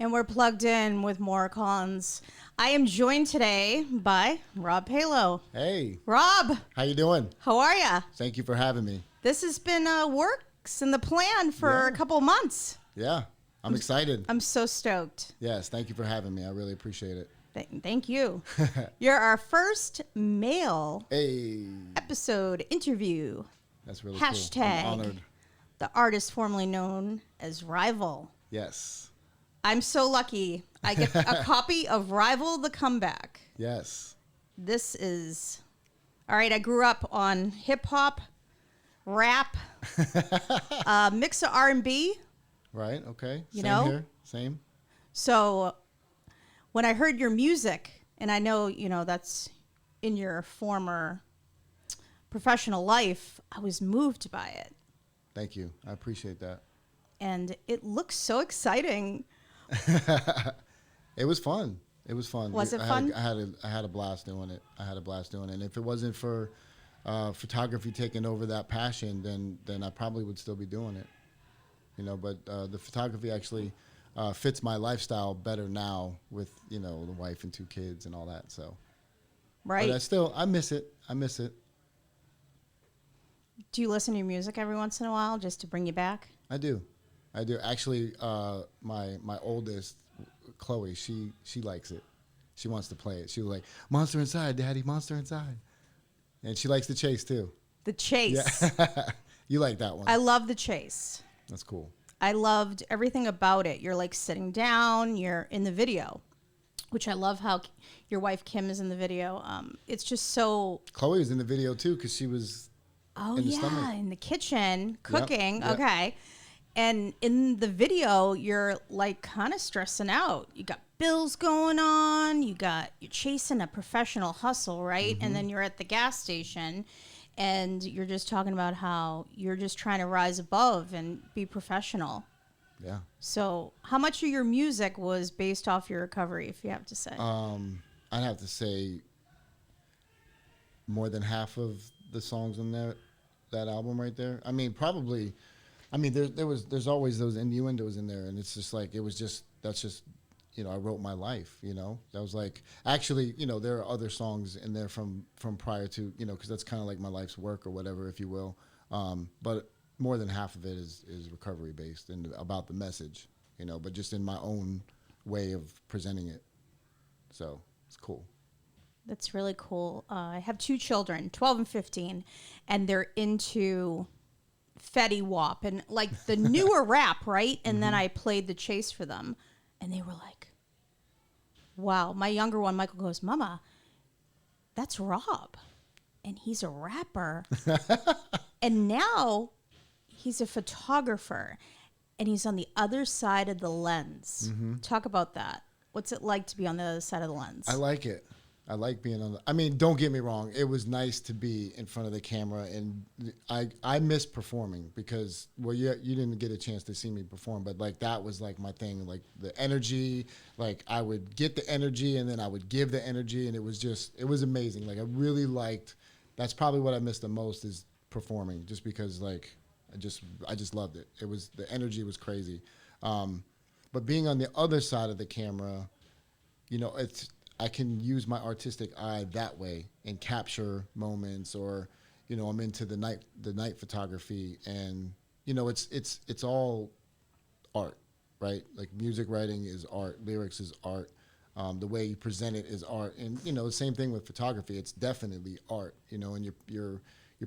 And we're plugged in with Maura. I am joined today by Rob Palo. Hey. Rob. How you doing? How are ya? Thank you for having me. This has been works in the plan for a couple of months. Yeah. I'm excited. I'm so stoked. Yes. Thank you for having me. I really appreciate it. Thank you. You're our first male episode interview. That's really Hashtag cool. I'm honored. The artist formerly known as Rival. Yes. I'm so lucky. I get a copy of Rival the Comeback. Yes. This is... All right, I grew up on hip-hop, rap, mix of R&B. Right, okay. You Same know? here. Same. So when I heard your music, and I know, that's in your former professional life, I was moved by it. Thank you. I appreciate that. And it looks so exciting. It was fun. It was fun. Was it fun? I had a blast doing it. And if it wasn't for photography taking over that passion, then I probably would still be doing it. But the photography actually fits my lifestyle better now with, the wife and 2 kids and all that. So, right. But I miss it. Do you listen to your music every once in a while just to bring you back? I do. Actually, my oldest, Chloe, she likes it. She wants to play it. She was like, "Monster Inside, Daddy, Monster Inside," and she likes The Chase too. The Chase. Yeah. You like that one? I love The Chase. That's cool. I loved everything about it. You're like sitting down. You're in the video, which I love how your wife Kim is in the video. It's just so. Chloe was in the video too because she was. In the kitchen cooking. Yep. Okay. And in the video, you're like kind of stressing out. You got bills going on. You're chasing a professional hustle, right? Mm-hmm. And then you're at the gas station and you're just talking about how you're just trying to rise above and be professional. Yeah. So how much of your music was based off your recovery, if you have to say? I'd have to say more than half of the songs in that album right there. I mean, probably... there's always those innuendos in there, and it's just like that's just I wrote my life, that was like actually there are other songs in there from prior to because that's kind of like my life's work or whatever, if you will, but more than half of it is recovery based and about the message, but just in my own way of presenting it, so it's cool. That's really cool. I have 2 children, 12 and 15, and they're into Fetty Wap and like the newer rap, right? And then I played The Chase for them and they were like, wow. My younger one, Michael, goes, "Mama, that's Rob and he's a rapper." And now he's a photographer and he's on the other side of the lens. Talk about that. What's it like to be on the other side of the lens? I like it. I like being on don't get me wrong. It was nice to be in front of the camera, and I miss performing because, you didn't get a chance to see me perform, but like that was like my thing, like the energy, like I would get the energy and then I would give the energy, and it was amazing. Like I really liked, that's probably what I missed the most is performing, just because like I just loved it. The energy was crazy. But being on the other side of the camera, I can use my artistic eye that way and capture moments, or, I'm into the night photography, and, it's all art, right? Like music writing is art, lyrics is art, the way you present it is art, and, the same thing with photography. It's definitely art, and you're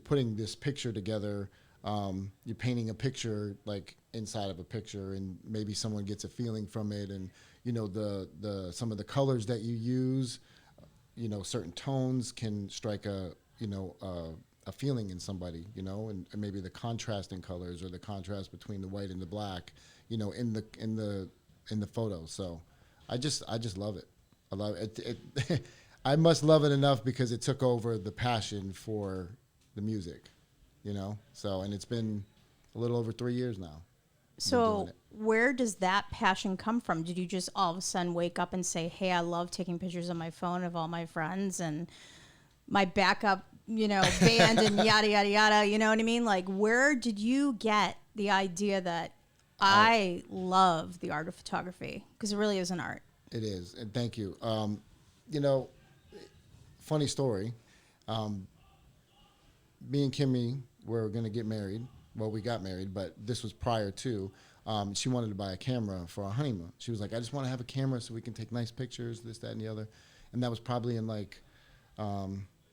putting this picture together. You're painting a picture like inside of a picture, and maybe someone gets a feeling from it, and the some of the colors that you use, certain tones can strike a feeling in somebody, and maybe the contrast in colors or the contrast between the white and the black, in the photo. So I just love it. I love it. I must love it enough because it took over the passion for the music, so, and it's been a little over 3 years now. So where does that passion come from? Did you just all of a sudden wake up and say, "Hey, I love taking pictures on my phone of all my friends and my backup, band and yada, yada, yada." You know what I mean? Like, where did you get the idea that I love the art of photography because it really is an art. It is, and thank you. You know, funny story. Me and Kimmy were going to get married. Well, we got married, but this was prior to. She wanted to buy a camera for our honeymoon. She was like, I just want to have a camera so we can take nice pictures, this, that, and the other. And that was probably in like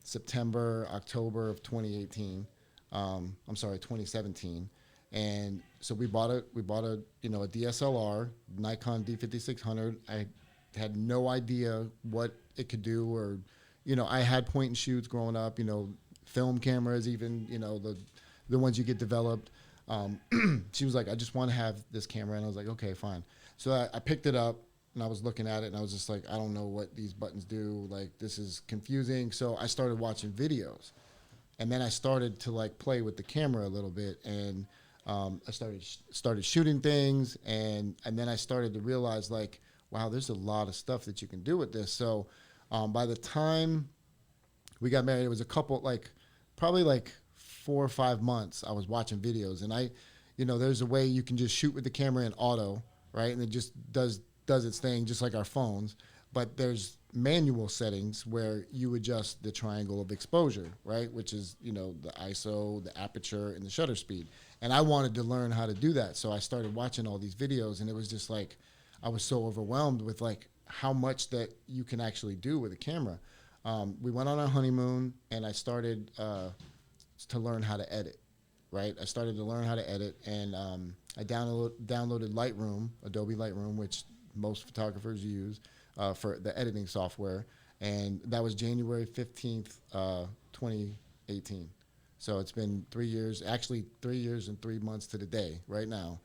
September, October of 2018. I'm sorry, 2017. And so we bought a you know, a DSLR, Nikon D5600. I had no idea what it could do, or, you know, I had point and shoots growing up, you know, film cameras, even, you know, the ones you get developed. She was like, I just want to have this camera. And I was like, okay, fine. So I picked it up and I was looking at it and I was just like, I don't know what these buttons do. Like, this is confusing. So I started watching videos, and then I started to like play with the camera a little bit, and I started shooting things, and then I started to realize, like, wow, there's a lot of stuff that you can do with this. So by the time we got married, it was a couple, like, probably like 4 or 5 months I was watching videos, and you know, there's a way you can just shoot with the camera in auto, right? And it just does its thing, just like our phones. But there's manual settings where you adjust the triangle of exposure, right? Which is, you know, the ISO, the aperture, and the shutter speed. And I wanted to learn how to do that. So I started watching all these videos, and it was just like, I was so overwhelmed with like how much that you can actually do with a camera. We went on our honeymoon, and I started to learn how to edit, right? I started to learn how to edit, and I downloaded Lightroom, Adobe Lightroom, which most photographers use for the editing software. And that was January 15th, 2018. So it's been 3 years, actually 3 years and 3 months to the day right now,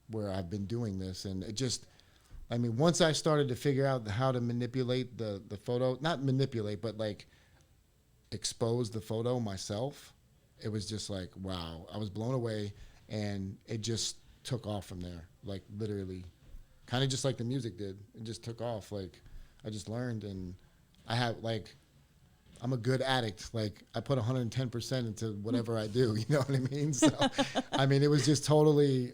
where I've been doing this. And it just, I mean, once I started to figure out how to manipulate the photo, not manipulate, but like expose the photo myself, it was just like, wow, I was blown away, and it just took off from there. Like, literally, kind of just like the music did. It just took off. Like, I just learned, and I have, like, I'm a good addict. Like, I put 110% into whatever I do, you know what I mean? So, I mean, it was just totally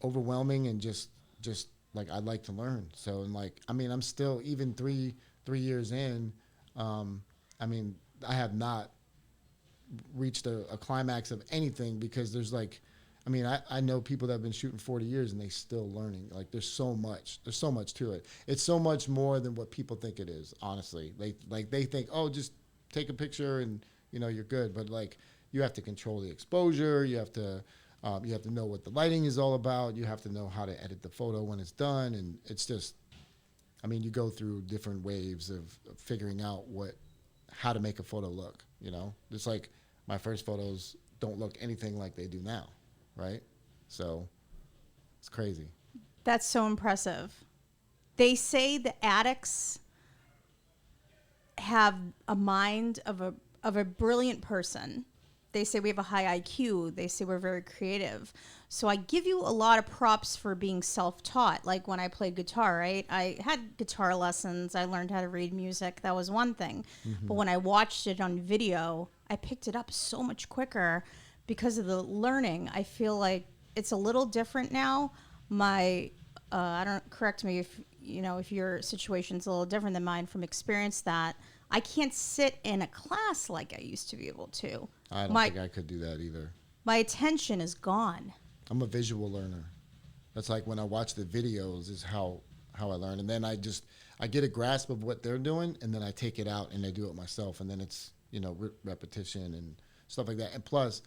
overwhelming, and just like, I'd like to learn. So, and like, I mean, I'm still, even three years in, I mean, I have not reached a climax of anything, because there's like, I mean, I know people that have been shooting 40 years and they still learning. Like, there's so much to it. It's so much more than what people think it is, honestly. They think, oh, just take a picture and, you know, you're good. But like, you have to control the exposure. You have to know what the lighting is all about. You have to know how to edit the photo when it's done. And it's just, I mean, you go through different waves of figuring out how to make a photo look, you know? It's like, my first photos don't look anything like they do now, right? So it's crazy. That's so impressive. They say the addicts have a mind of a brilliant person. They say we have a high IQ. They say we're very creative. So I give you a lot of props for being self-taught. Like when I played guitar, right? I had guitar lessons. I learned how to read music. That was one thing. Mm-hmm. But when I watched it on video, I picked it up so much quicker because of the learning. I feel like it's a little different now. I don't, correct me if your situation's a little different than mine from experience, that I can't sit in a class like I used to be able to. I don't think I could do that either. My attention is gone. I'm a visual learner. That's like when I watch the videos is how I learn. And then I get a grasp of what they're doing, and then I take it out and I do it myself. And then it's, you know, repetition and stuff like that. And plus,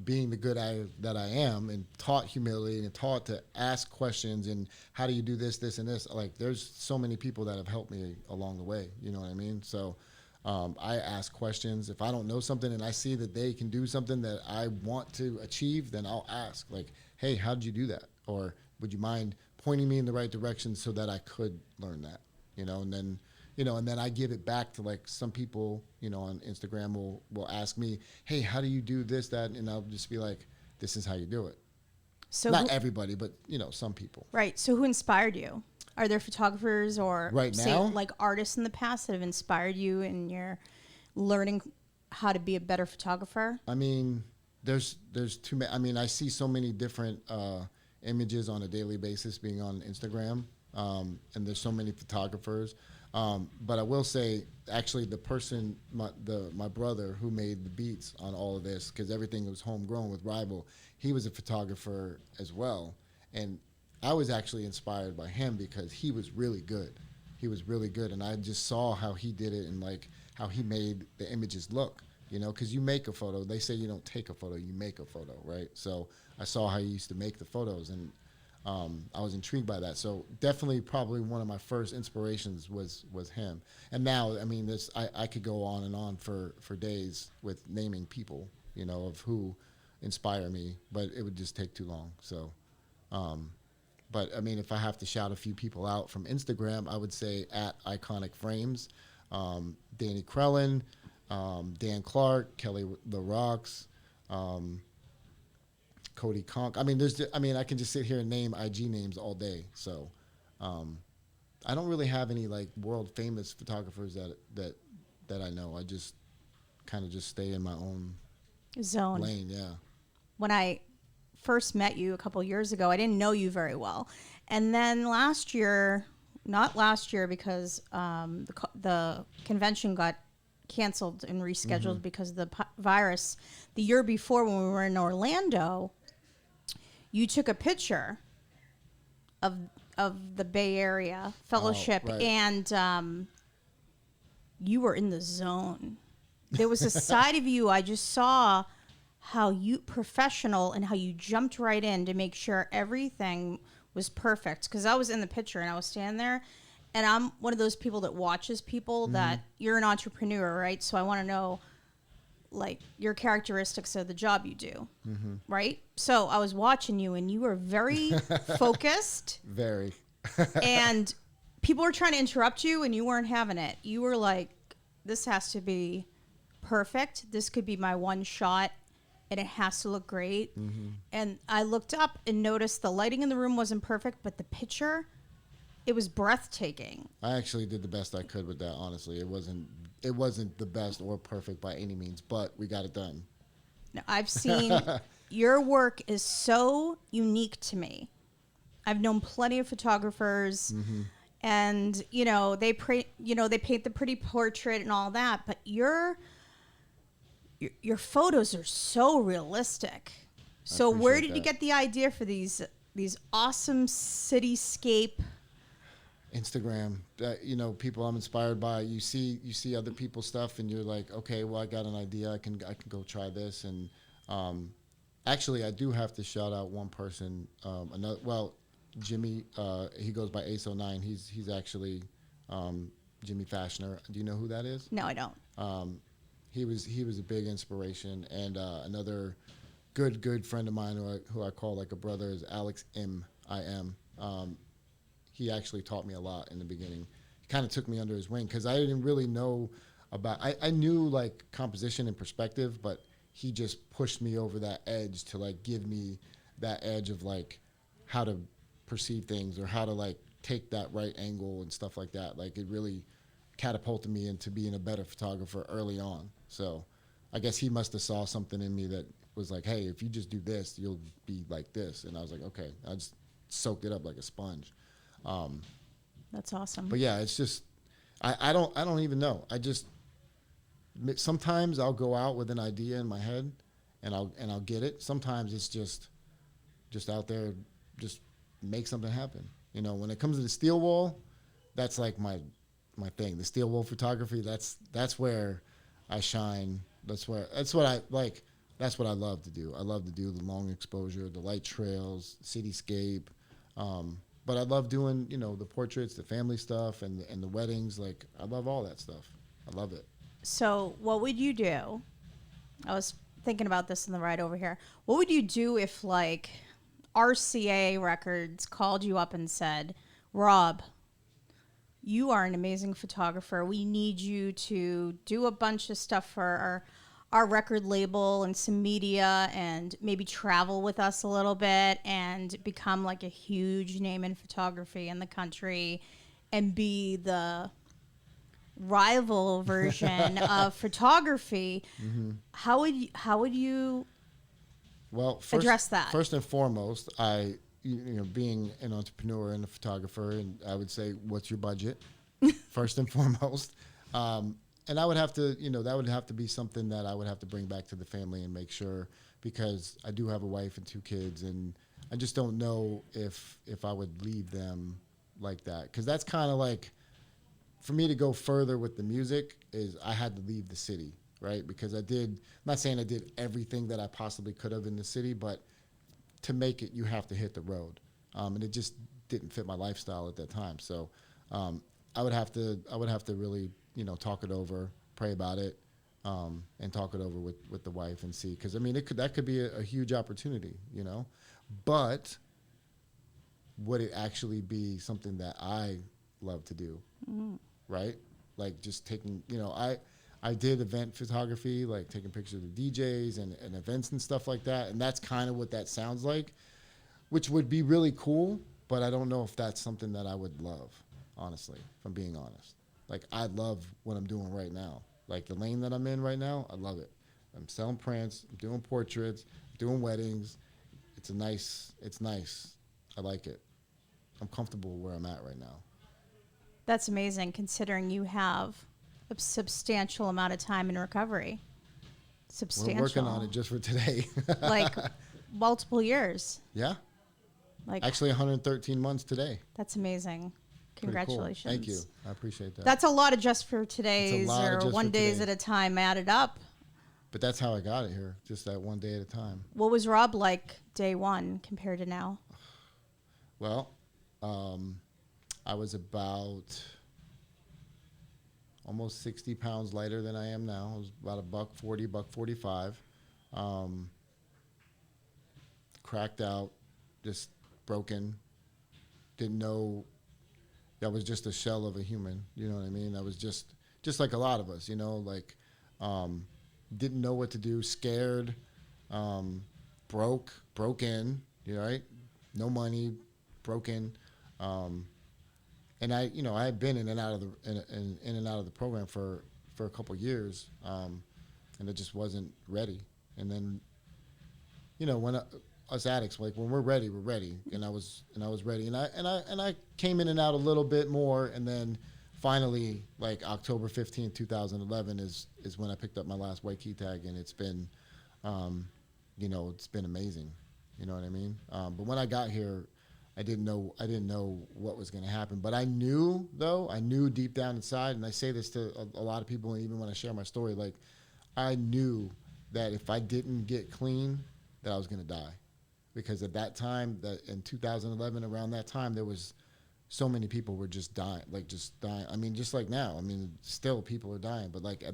being the good that I am, and taught humility and taught to ask questions and how do you do this, this, and this. Like, there's so many people that have helped me along the way. You know what I mean? So I ask questions. If I don't know something and I see that they can do something that I want to achieve, then I'll ask, like, hey, how did you do that? Or would you mind pointing me in the right direction so that I could learn that? You know, and then I give it back to, like, some people, you know, on Instagram will ask me, hey, how do you do this, that? And I'll just be like, this is how you do it. So not everybody, but, you know, some people. Right. So who inspired you? Are there photographers or right say, now, like artists in the past that have inspired you in your learning how to be a better photographer? I mean, there's too many. I mean, I see so many different images on a daily basis being on Instagram, and there's so many photographers. But I will say, actually, the person, my brother who made the beats on all of this, because everything was homegrown with Rival, he was a photographer as well. And I was actually inspired by him because he was really good. He was really good, and I just saw how he did it and like how he made the images look. You know, because you make a photo. They say you don't take a photo, you make a photo, right? So I saw how he used to make the photos, and I was intrigued by that. So definitely, probably one of my first inspirations was him. And now, I mean, I could go on and on for days with naming people, you know, of who inspire me, but it would just take too long. So, but I mean, if I have to shout a few people out from Instagram, I would say at Iconic Frames, Danny Krellin, Dan Clark, Kelly the Rocks, Cody Conk. I mean, I can just sit here and name IG names all day. So, I don't really have any like world famous photographers that I know. I just kind of just stay in my own zone. Lane. Yeah. When I first met you a couple years ago, I didn't know you very well, and then last year, not last year because the convention got canceled and rescheduled because of the virus. The year before, when we were in Orlando, you took a picture of the Bay Area Fellowship, right. and you were in the zone. There was a side of you I just saw how you professional and how you jumped right in to make sure everything was perfect. Because I was in the picture and I was standing there. And I'm one of those people that watches people that you're an entrepreneur, right? So I want to know, like, your characteristics of the job you do, right? So I was watching you, and you were very focused. Very. And people were trying to interrupt you, and you weren't having it. You were like, this has to be perfect. This could be my one shot, and it has to look great. And I looked up and noticed the lighting in the room wasn't perfect, but the picture... it was breathtaking. I actually did the best I could with that, honestly. It wasn't the best or perfect by any means, but we got it done. Now, I've seen your work is so unique to me. I've known plenty of photographers, and they paint the pretty portrait and all that, but your photos are so realistic. So where did you get the idea for these awesome cityscape? Instagram, people I'm inspired by. You see other people's stuff, and you're like, okay, well, I got an idea. I can go try this. And actually, I do have to shout out one person. Jimmy. He goes by Ace09. He's actually Jimmy Fashioner. Do you know who that is? No, I don't. He was a big inspiration, and another good friend of mine who I call like a brother is Alex M.I.M. He actually taught me a lot in the beginning. He kind of took me under his wing because I didn't really know about. I knew like composition and perspective, but he just pushed me over that edge to like give me that edge of like how to perceive things or how to like take that right angle and stuff like that. Like it really catapulted me into being a better photographer early on. So I guess he must have saw something in me that was like, hey, if you just do this, you'll be like this. And I was like, okay. I just soaked it up like a sponge. That's awesome. But yeah, it's just I don't even know. I just sometimes I'll go out with an idea in my head and I'll get it. Sometimes it's just out there, just make something happen. When it comes to the steel wall, that's like my thing. The steel wall photography, that's where I shine. That's what I like. That's what I love to do. I love to do the long exposure, the light trails, cityscape. But I love doing, the portraits, the family stuff, and the weddings. Like, I love all that stuff. I love it. So what would you do? I was thinking about this in the ride over here. What would you do if, like, RCA Records called you up and said, Rob, you are an amazing photographer. We need you to do a bunch of stuff for our record label and some media and maybe travel with us a little bit and become like a huge name in photography in the country and be the rival version of photography. How would you Well, address that? First and foremost, I you know, being an entrepreneur and a photographer, and I would say, what's your budget, first and foremost. And I would have to, you know, that would have to be something that I would have to bring back to the family and make sure, because I do have a wife and 2 kids, and I just don't know if I would leave them like that. Because that's kind of like, for me to go further with the music is I had to leave the city, right? Because I'm not saying I did everything that I possibly could have in the city, but to make it, you have to hit the road. And it just didn't fit my lifestyle at that time. So I would have to really, you know, talk it over, pray about it, and talk it over with the wife and see. Because I mean, that could be a huge opportunity, you know. But would it actually be something that I love to do, right? Like just taking, you know, I did event photography, like taking pictures of the DJs and events and stuff like that. And that's kind of what that sounds like, which would be really cool. But I don't know if that's something that I would love, honestly, if I'm being honest. Like, I love what I'm doing right now. Like, the lane that I'm in right now, I love it. I'm selling prints, I'm doing portraits, doing weddings. It's nice. I like it. I'm comfortable where I'm at right now. That's amazing, considering you have a substantial amount of time in recovery. Substantial. We're working on it just for today. Like multiple years. Yeah. Like, actually 113 months today. That's amazing. Congratulations. Cool. Thank you. I appreciate that. That's a lot of just for today's or 1 days at a time added up. But that's how I got it here, just that 1 day at a time. What was Rob like day one compared to now? Well, I was about almost 60 pounds lighter than I am now. I was about $140, $145. Cracked out, just broken. Didn't know. I was just a shell of a human. You know what I mean? I was just like a lot of us. You know, like didn't know what to do. Scared. Broke in. You know, right? No money. Broken. And I had been in and out of the program for a couple of years, and it just wasn't ready. And then, you know, when us addicts, like when we're ready, and I was ready, and I came in and out a little bit more, and then finally, like October 15th, 2011 is when I picked up my last white key tag, and it's been, it's been amazing. You know what I mean? But when I got here, I didn't know what was going to happen, but I knew deep down inside, and I say this to a lot of people, and even when I share my story, like I knew that if I didn't get clean, that I was going to die, because at that time, that in 2011, around that time, there was so many people were just dying. I mean, just like now. I mean, still people are dying, but like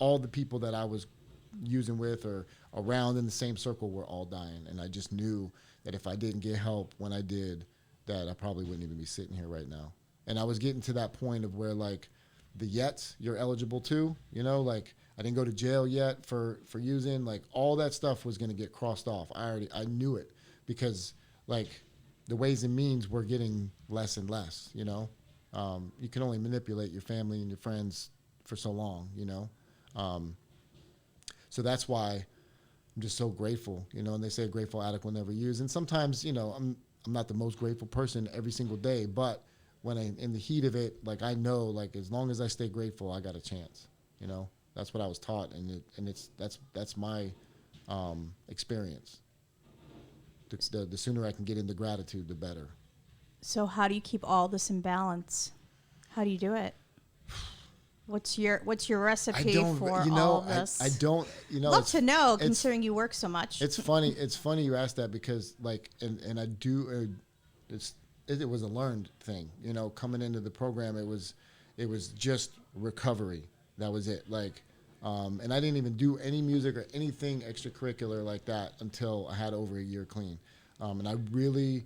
all the people that I was using with or around in the same circle were all dying, and I just knew that if I didn't get help when I did, that I probably wouldn't even be sitting here right now. And I was getting to that point of where, like, the yets you're eligible to, you know, like I didn't go to jail yet for using, like all that stuff was going to get crossed off. I knew it, because like the ways and means were getting less and less, you know. You can only manipulate your family and your friends for so long, you know. So that's why I'm just so grateful, you know, and they say a grateful addict will never use. And sometimes, you know, I'm not the most grateful person every single day, but when in the heat of it, like I know, like as long as I stay grateful, I got a chance, you know. That's what I was taught, and that's my experience. The sooner I can get into gratitude, the better. So how do you keep all this in balance? How do you do it? What's your recipe for all of this? I don't, you know. Love to know, considering you work so much. It's funny. It's funny you ask that, because like, and I do. It was a learned thing, you know. Coming into the program, it was just recovery. That was it. Like, and I didn't even do any music or anything extracurricular like that until I had over a year clean. And I really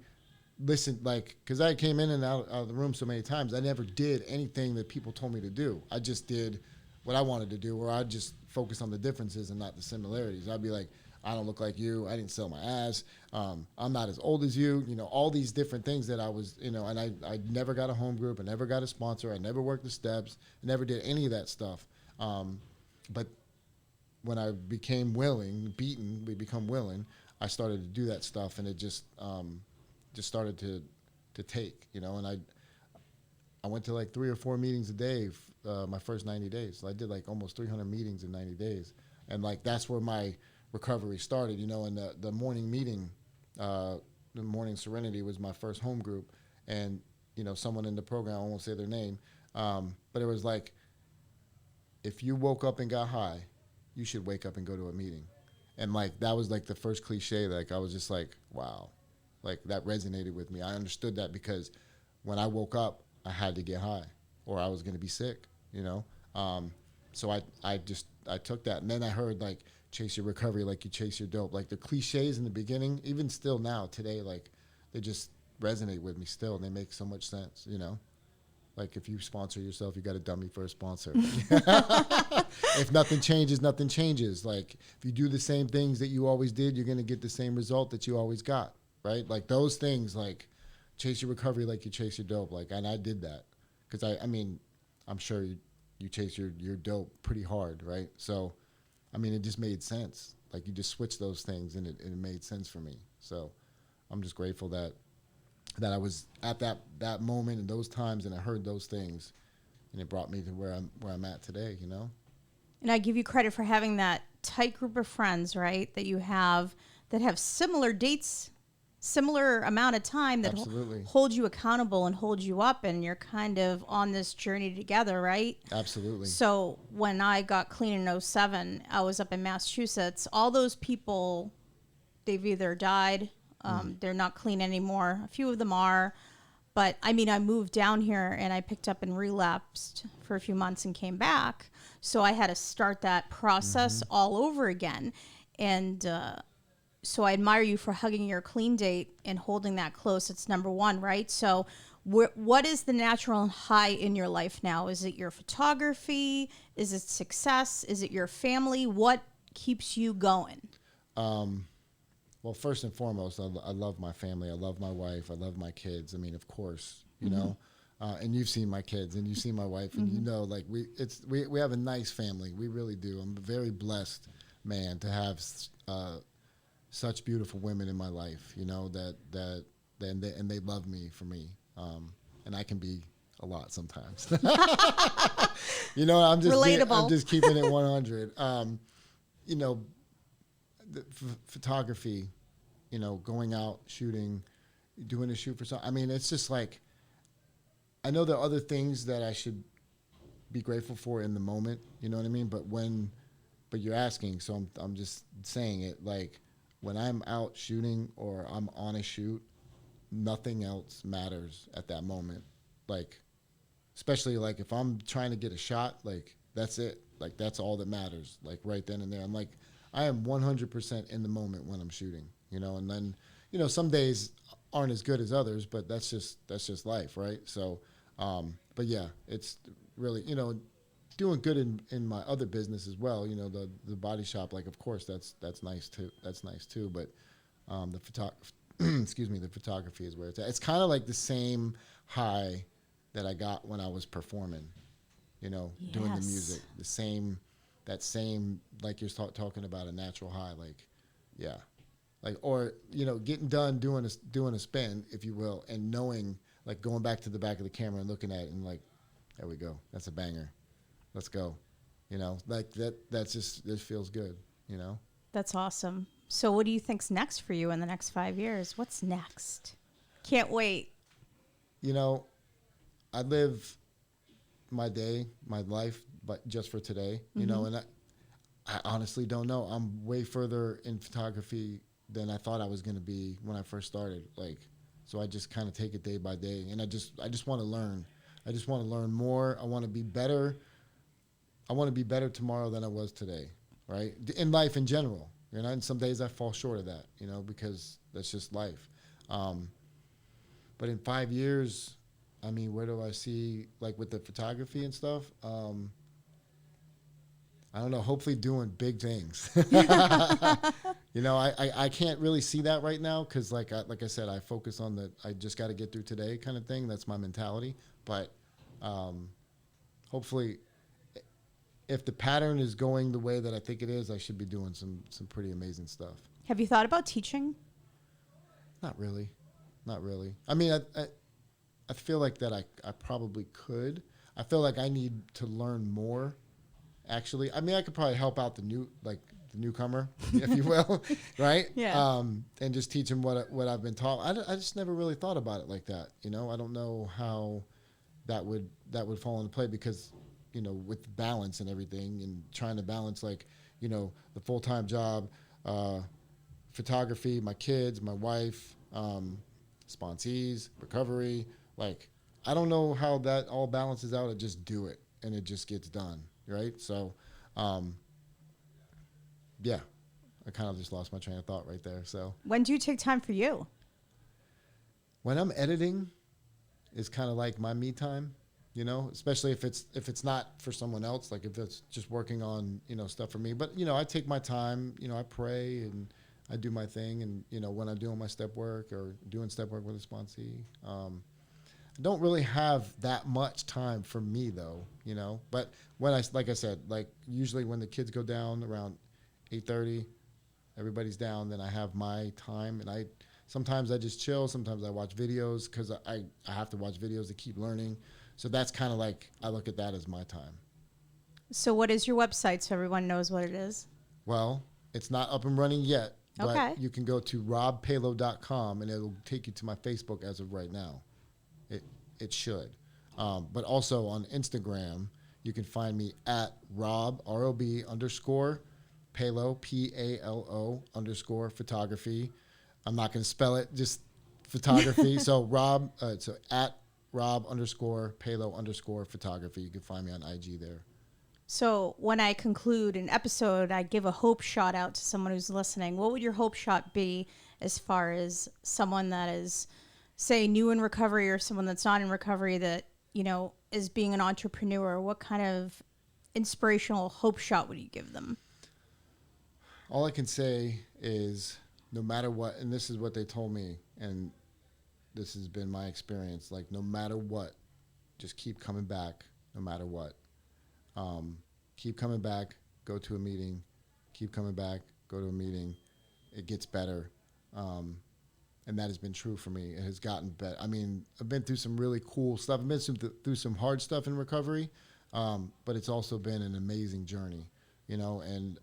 listened, like, because I came in and out of the room so many times, I never did anything that people told me to do. I just did what I wanted to do, or I'd just focus on the differences and not the similarities. I'd be like, I don't look like you. I didn't sell my ass. I'm not as old as you. You know, all these different things that I was, you know, and I never got a home group. I never got a sponsor. I never worked the steps. I never did any of that stuff. But when I became willing, we become willing, I started to do that stuff, and it just, just started to take, you know, and I went to like 3 or 4 meetings a day my first 90 days. So I did like almost 300 meetings in 90 days. And like that's where my recovery started, you know, and the morning meeting, the morning serenity was my first home group. And, you know, someone in the program, I won't say their name, but it was like, if you woke up and got high, you should wake up and go to a meeting. And like that was like the first cliche. Like I was just like, wow, like that resonated with me. I understood that because when I woke up, I had to get high or I was going to be sick, you know? So I took that. And then I heard like, chase your recovery like you chase your dope. Like the cliches in the beginning, even still now, today, like they just resonate with me still and they make so much sense, you know? Like if you sponsor yourself, you got a dummy for a sponsor. If nothing changes, nothing changes. Like if you do the same things that you always did, you're going to get the same result that you always got, right? Like those things, like chase your recovery like you chase your dope. Like, and I did that because I mean, I'm sure you chase your dope pretty hard, right? So, I mean, it just made sense. Like you just switch those things and it made sense for me. So I'm just grateful that I was at that moment and those times and I heard those things and it brought me to where I'm at today, you know? And I give you credit for having that tight group of friends, right? That you have that have similar dates, similar amount of time that hold you accountable and hold you up, and you're kind of on this journey together, right? Absolutely. So when I got clean in '07, I was up in Massachusetts. All those people, they've either died, they're not clean anymore. A few of them are. But I mean, I moved down here and I picked up and relapsed for a few months and came back. So I had to start that process all over again. And so I admire you for hugging your clean date and holding that close. It's number one, right? So what is the natural high in your life now? Is it your photography? Is it success? Is it your family? What keeps you going? Well, first and foremost, I love my family. I love my wife. I love my kids. I mean, of course, you know, and you've seen my kids and you've seen my wife and you know, like we have a nice family. We really do. I'm a very blessed man to have such beautiful women in my life, you know, and they love me for me. And I can be a lot sometimes, you know, I'm just keeping it 100. You know, the photography, you know, going out shooting, doing a shoot for something. I mean, it's just like, I know there are other things that I should be grateful for in the moment, you know what I mean? But you're asking, so I'm just saying it, like when I'm out shooting or I'm on a shoot, nothing else matters at that moment. Like, especially like if I'm trying to get a shot, like that's it. Like that's all that matters. Like right then and there. I'm like, I am 100% in the moment when I'm shooting, you know, and then, you know, some days aren't as good as others, but that's just life. Right. So, but yeah, it's really, you know, doing good in my other business as well. You know, the body shop, like, of course that's nice too. That's nice too. But, the photography is where it's at. It's kind of like the same high that I got when I was performing, you know, doing the music, that same, like you're talking about a natural high, like, yeah. Like, or, you know, getting done doing a spin, if you will, and knowing, like going back to the back of the camera and looking at it and like, there we go. That's a banger. Let's go. You know, like that's just, this feels good, you know? That's awesome. So what do you think's next for you in the next 5 years? What's next? Can't wait. You know, I live my life, but just for today, you know, and I honestly don't know. I'm way further in photography than I thought I was going to be when I first started. Like, so I just kind of take it day by day, and I just want to learn. I just want to learn more. I want to be better. I want to be better tomorrow than I was today, right? In life in general, you know, and some days I fall short of that, you know, because that's just life. But in 5 years, I mean, where do I see, like with the photography and stuff? I don't know, hopefully doing big things. You know, I can't really see that right now because like I said, I focus on I just got to get through today kind of thing. That's my mentality. But hopefully, if the pattern is going the way that I think it is, I should be doing some pretty amazing stuff. Have you thought about teaching? Not really. not really. I mean, I feel like that I probably could. I feel like I need to learn more. Actually, I mean, I could probably help out the newcomer, if you will, right? Yeah. And just teach them what I've been taught. I just never really thought about it like that. You know, I don't know how that would fall into play because, you know, with balance and everything and trying to balance like, you know, the full-time job, photography, my kids, my wife, sponsees, recovery. Like, I don't know how that all balances out. I just do it and it just gets done, right? So, yeah, I kind of just lost my train of thought right there. So When do you take time for you? when I'm editing, is kind of like my me time, you know, especially if it's not for someone else, like if it's just working on, you know, stuff for me. But, you know, I take my time, you know, I pray and I do my thing. And, you know, when I'm doing my step work or doing step work with a sponsee, I don't really have that much time for me though, you know, but when like I said, like usually when the kids go down around 8:30, everybody's down, then I have my time and sometimes I just chill. Sometimes I watch videos because I have to watch videos to keep learning. So that's kind of like, I look at that as my time. So what is your website so everyone knows what it is? Well, it's not up and running yet, but Okay. you can go to robpalo.com and it'll take you to my Facebook as of right now. It should. But also on Instagram, you can find me at Rob, R-O-B _ Palo, Palo _ photography. I'm not going to spell it, just photography. So so at Rob _ Palo _ photography. You can find me on IG there. So when I conclude an episode, I give a hope shot out to someone who's listening. What would your hope shot be as far as someone that is, say, new in recovery or someone that's not in recovery that, you know, is being an entrepreneur? What kind of inspirational hope shot would you give them? All I can say is no matter what, and this is what they told me, and this has been my experience, like no matter what, just keep coming back no matter what. Keep coming back, go to a meeting, keep coming back, go to a meeting. It gets better. And that has been true for me. It has gotten better. I mean, I've been through some really cool stuff. I've been through some hard stuff in recovery, but it's also been an amazing journey, you know, and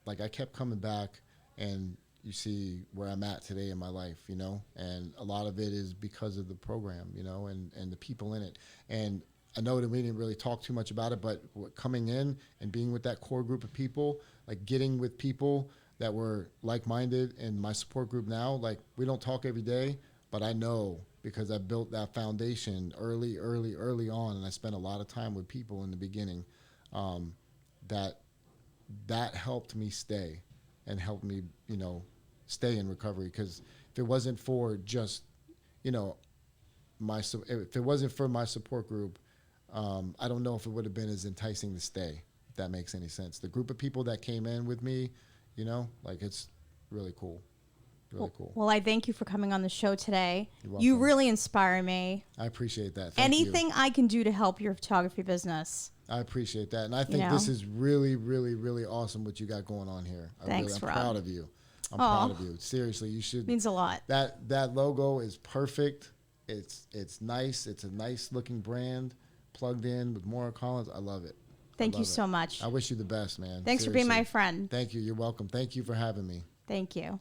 like I kept coming back, and you see where I'm at today in my life, you know, and a lot of it is because of the program, you know, and the people in it. And I know that we didn't really talk too much about it, but coming in and being with that core group of people, like getting with people that were like-minded in my support group now, like we don't talk every day, but I know because I built that foundation early on, and I spent a lot of time with people in the beginning, that helped me stay and helped me, you know, stay in recovery. Because if it wasn't for just, you know, if it wasn't for my support group, I don't know if it would have been as enticing to stay, if that makes any sense. The group of people that came in with me, you know, like it's really cool. Really cool. Well, I thank you for coming on the show today. You're welcome. You really inspire me. I appreciate that. Thank Anything you. I can do to help your photography business. I appreciate that. And I think You know? this is really, really, really awesome what you got going on here. Thanks, I'm Rob. proud of you. I'm Aw. proud of you. Seriously, you should. Means a lot. That logo is perfect. It's nice. It's a nice looking brand, plugged in with Maura Collins. I love it. Thank you so much. I wish you the best, man. Thanks for being Seriously. my friend. Thank you. You're welcome. Thank you for having me. Thank you.